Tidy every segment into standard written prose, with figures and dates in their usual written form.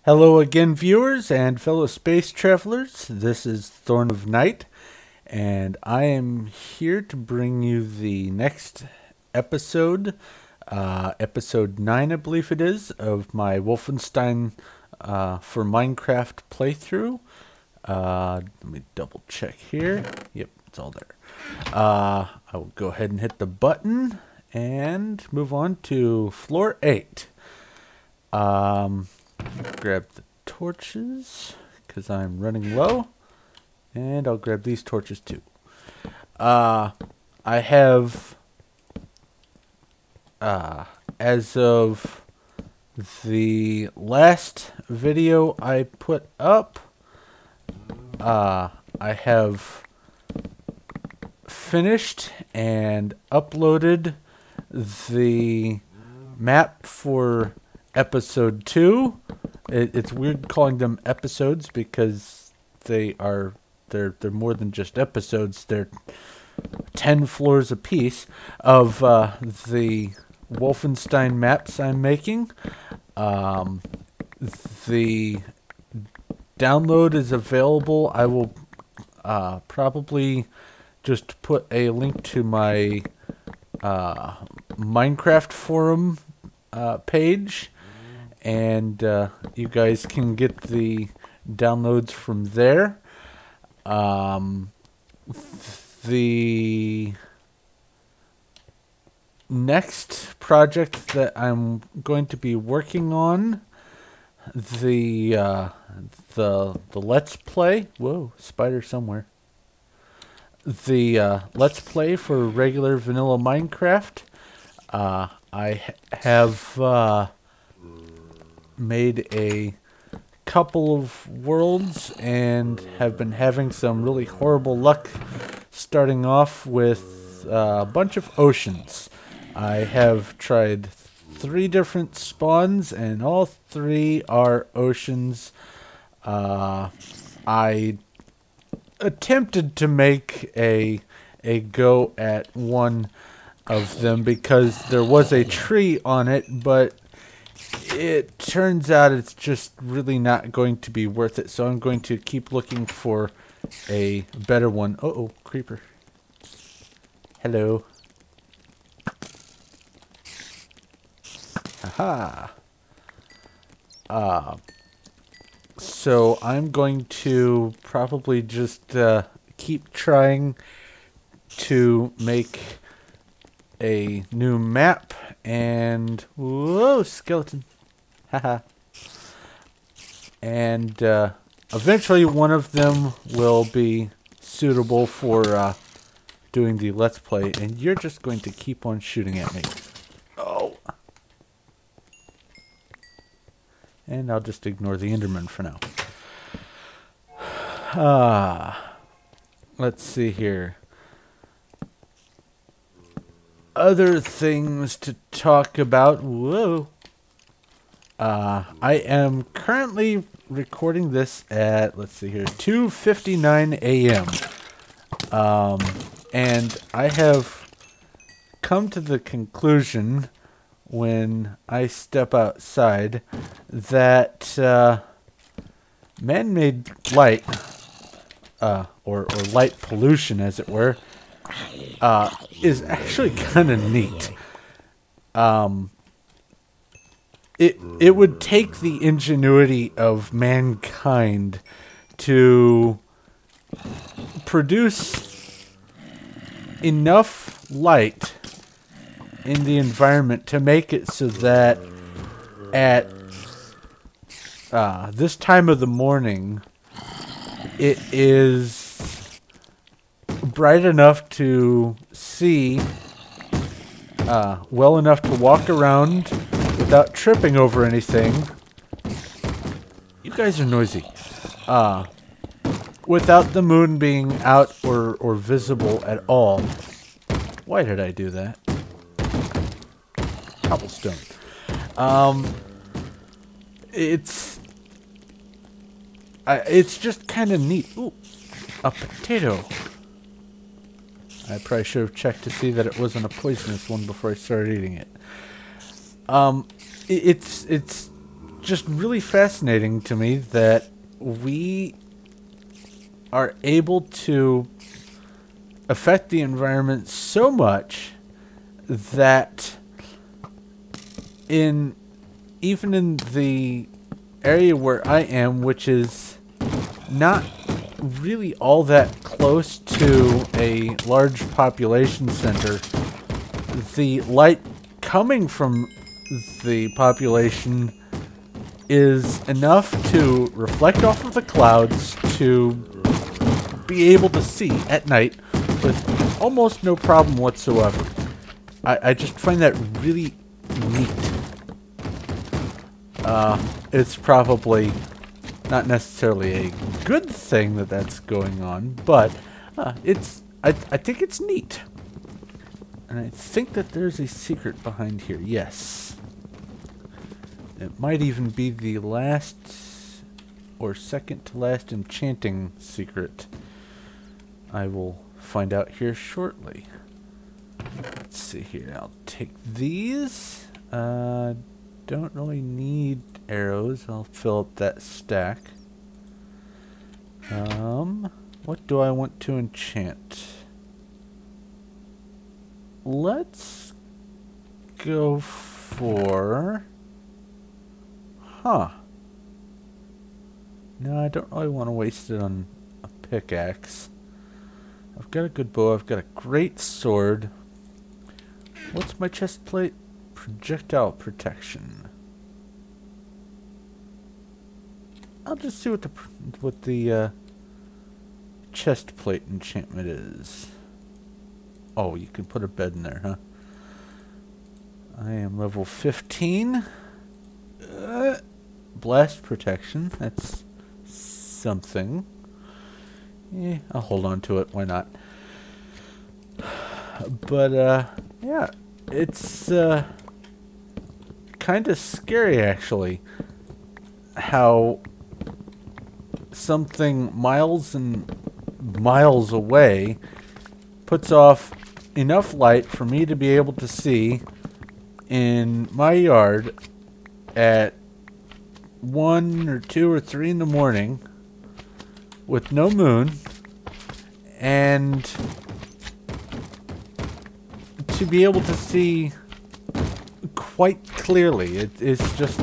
Hello again, viewers and fellow space travelers. This is Thorn of Night, and I am here to bring you the next episode, episode 9, I believe it is, of my Wolfenstein for Minecraft playthrough. Let me double check here. Yep, it's all there. I will go ahead and hit the button and move on to floor 8. Grab the torches because I'm running low, and I'll grab these torches too. I have, as of the last video I put up, I have finished and uploaded the map for episode 2. It's weird calling them episodes because they're more than just episodes. They're 10 floors apiece of the Wolfenstein maps I'm making. The download is available. I will probably just put a link to my Minecraft forum page, and you guys can get the downloads from there. The next project that I'm going to be working on, the Let's Play. Whoa, spider somewhere. The Let's Play for regular vanilla Minecraft. I have made a couple of worlds and have been having some really horrible luck starting off with a bunch of oceans. I have tried 3 different spawns and all 3 are oceans. I attempted to make a go at one of them because there was a tree on it, but it turns out it's just really not going to be worth it, so I'm going to keep looking for a better one. Uh-oh, creeper. Hello. Haha. So I'm going to probably just keep trying to make a new map, and whoa, skeleton. Haha. And eventually one of them will be suitable for doing the Let's Play, and you're just going to keep on shooting at me. Oh. And I'll just ignore the Enderman for now. Let's see here. Other things to talk about. Whoa. I am currently recording this at, let's see here, 2:59 a.m. And I have come to the conclusion when I step outside that man-made light, or light pollution as it were, is actually kind of neat. It would take the ingenuity of mankind to produce enough light in the environment to make it so that at this time of the morning it is bright enough to see, well enough to walk around without tripping over anything. You guys are noisy. Without the moon being out or visible at all. Why did I do that? Cobblestone. It's just kind of neat. Ooh, a potato. I probably should have checked to see that it wasn't a poisonous one before I started eating it. It's just really fascinating to me that we are able to affect the environment so much that even in the area where I am, which is not really all that close to a large population center, the light coming from the population is enough to reflect off of the clouds to be able to see at night with almost no problem whatsoever. I just find that really neat. It's probably not necessarily a good thing that that's going on, but I think it's neat. And I think that there's a secret behind here. Yes. It might even be the last or second to last enchanting secret. I will find out here shortly. Let's see here. I'll take these. Don't really need arrows. I'll fill up that stack. What do I want to enchant? Let's go for... No, I don't really want to waste it on a pickaxe. I've got a good bow. I've got a great sword. What's my chest plate? Projectile protection. I'll just see what the chest plate enchantment is. Oh, you can put a bed in there, huh? I am level 15. Blast protection. That's something. Yeah, I'll hold on to it. Why not? But, yeah. It's, kind of scary, actually. How something miles and miles away puts off enough light for me to be able to see in my yard at 1 or 2 or 3 in the morning with no moon, and to be able to see quite clearly. It's just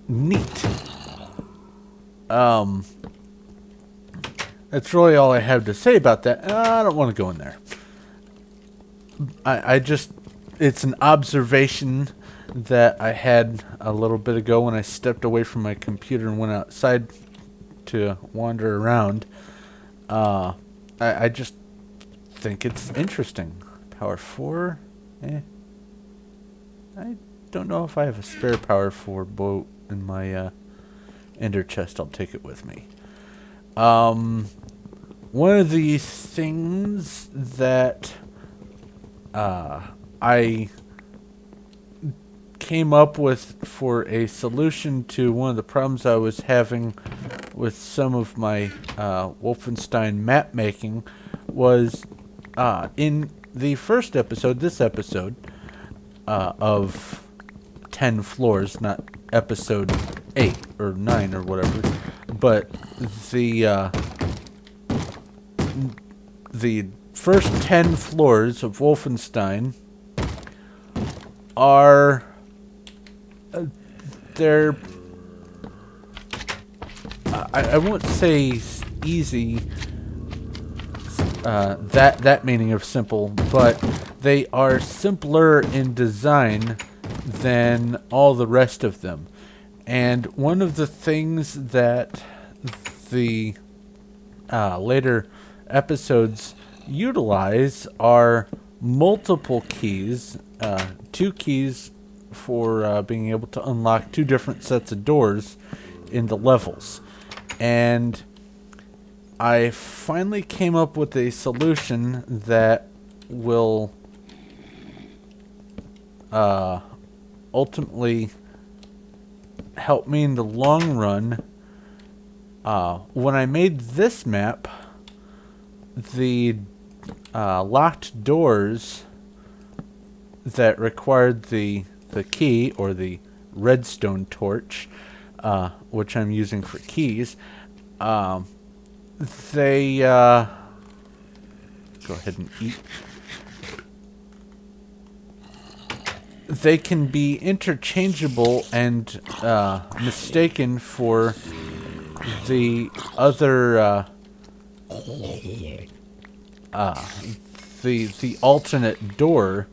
neat. That's really all I have to say about that. I don't want to go in there. I just, it's an observation that I had a little bit ago when I stepped away from my computer and went outside to wander around. I just think it's interesting. Power 4? I don't know if I have a spare power 4 boat in my ender chest. I'll take it with me. One of the things that I came up with for a solution to one of the problems I was having with some of my Wolfenstein map making was in the first episode, this episode, of 10 floors, not episode 8 or 9 or whatever, but the first 10 floors of Wolfenstein are they're I won't say easy, that meaning of simple, but they are simpler in design than all the rest of them. And one of the things that the later episodes utilize are multiple keys, 2 keys for being able to unlock 2 different sets of doors in the levels. And I finally came up with a solution that will ultimately help me in the long run. When I made this map, the locked doors that required the key or the redstone torch, which I'm using for keys. They go ahead and eat. They can be interchangeable and mistaken for the other the alternate door.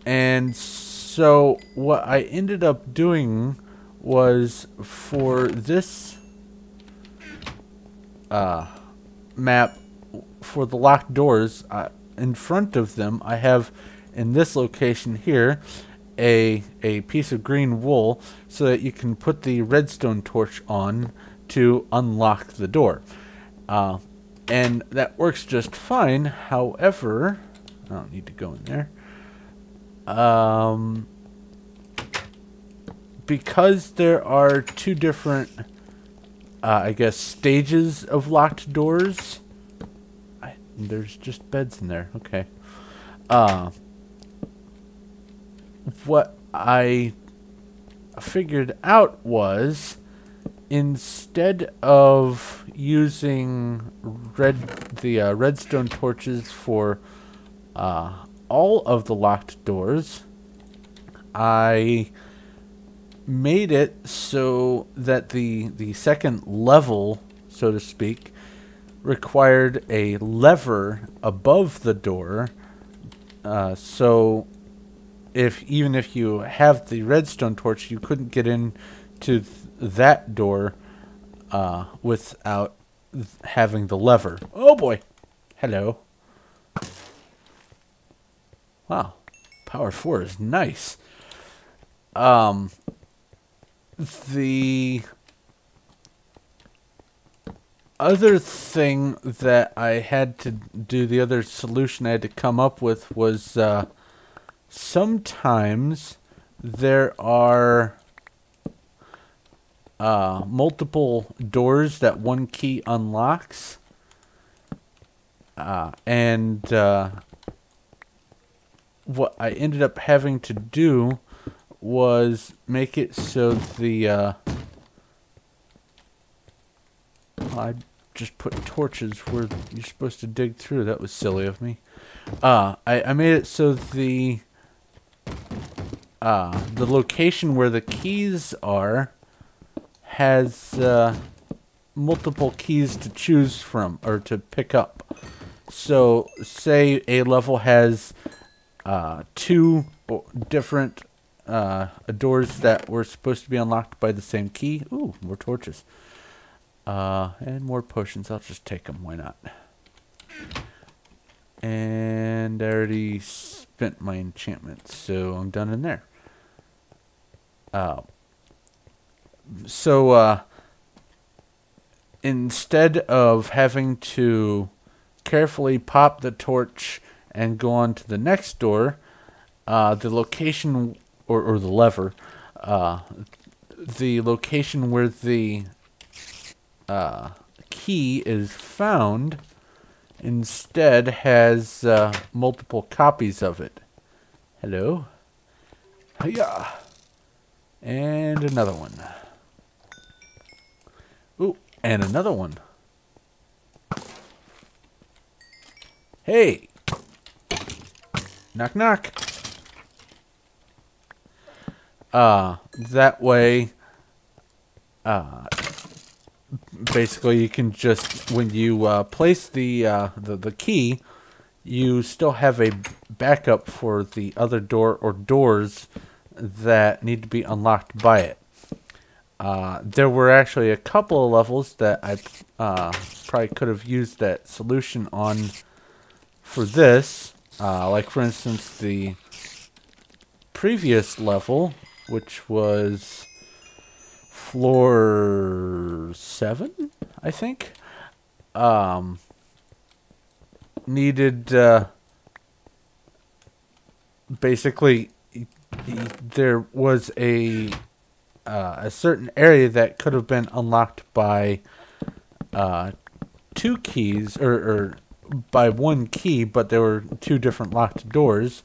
And so what I ended up doing was, for this map, for the locked doors, in front of them I have, in this location here, a piece of green wool so that you can put the redstone torch on to unlock the door. And that works just fine. However, I don't need to go in there. Because there are two different, I guess, stages of locked doors. There's just beds in there. Okay. What I figured out was, instead of using the redstone torches for all of the locked doors, I made it so that the second level, so to speak, required a lever above the door. So even if you have the redstone torch, you couldn't get into that door without having the lever. Oh boy. Hello. Wow. Power 4 is nice. The other thing that I had to do, the other solution I had to come up with was, sometimes there are multiple doors that one key unlocks, and what I ended up having to do was make it so the I just put torches where you're supposed to dig through. That was silly of me. I made it so the location where the keys are has multiple keys to choose from, or to pick up. So say a level has two different doors that were supposed to be unlocked by the same key. Ooh, more torches. And more potions. I'll just take them. Why not? And I already spent my enchantment, so I'm done in there. So instead of having to carefully pop the torch and go on to the next door, the location, or the lever, the location where the key is found instead has multiple copies of it. Hello. Hiya. And another one. Ooh, and another one. Hey. Knock knock. That way, basically you can just, when you place the key, you still have a backup for the other door or doors that need to be unlocked by it. There were actually a couple of levels that I probably could have used that solution on for this. Like, for instance, the previous level, which was floor 7, I think, needed, basically, there was a certain area that could have been unlocked by 2 keys, or by 1 key, but there were 2 different locked doors.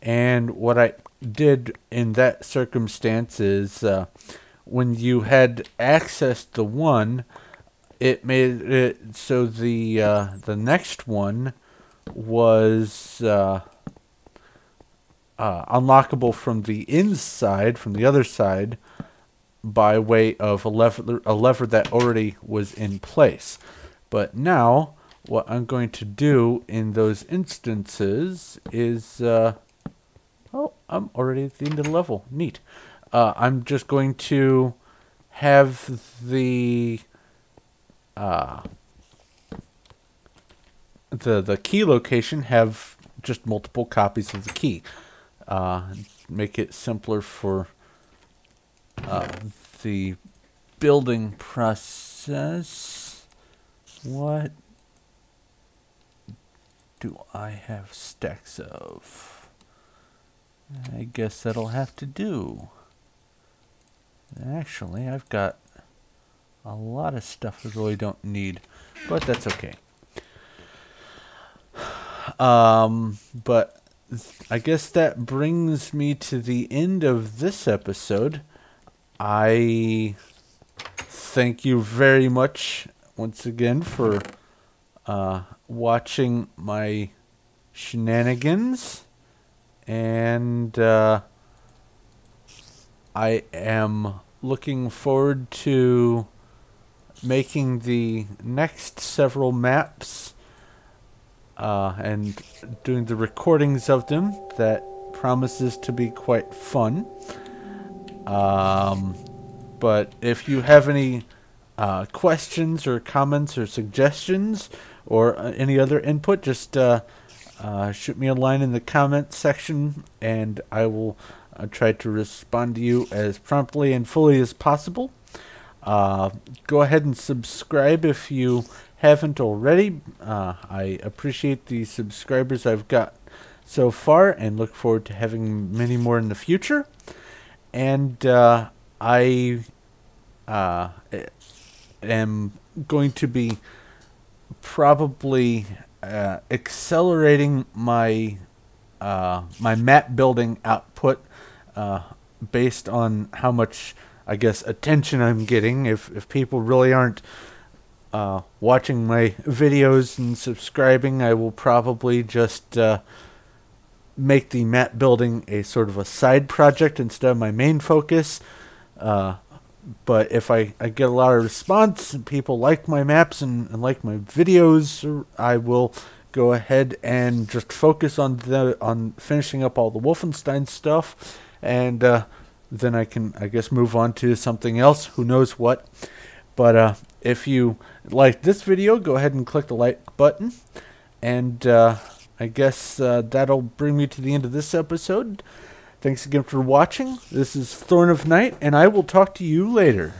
And what I did in that circumstance is when you had accessed the one, it made it so the next one was unlockable from the inside, from the other side, by way of a lever that already was in place. But now, what I'm going to do in those instances is... oh, I'm already at the end of the level. Neat. I'm just going to have the key location have just multiple copies of the key. Make it simpler for the building process. What do I have stacks of? I guess that'll have to do. Actually, I've got a lot of stuff I really don't need, but that's okay. But I guess that brings me to the end of this episode. I thank you very much once again for watching my shenanigans, and I am looking forward to making the next several maps and doing the recordings of them. That promises to be quite fun. But if you have any questions or comments or suggestions or any other input, just shoot me a line in the comment section, and I will try to respond to you as promptly and fully as possible. Go ahead and subscribe if you haven't already. I appreciate the subscribers I've got so far and look forward to having many more in the future. And I am going to be probably accelerating my my map building output based on how much, I guess, attention I'm getting. If people really aren't watching my videos and subscribing, I will probably just make the map building a sort of a side project instead of my main focus. But if I get a lot of response and people like my maps and like my videos, I will go ahead and just focus on finishing up all the Wolfenstein stuff, and then I can, I guess, move on to something else. Who knows what? But if you like this video, go ahead and click the like button, and I guess that'll bring me to the end of this episode. Thanks again for watching. This is Thorn of Night, and I will talk to you later.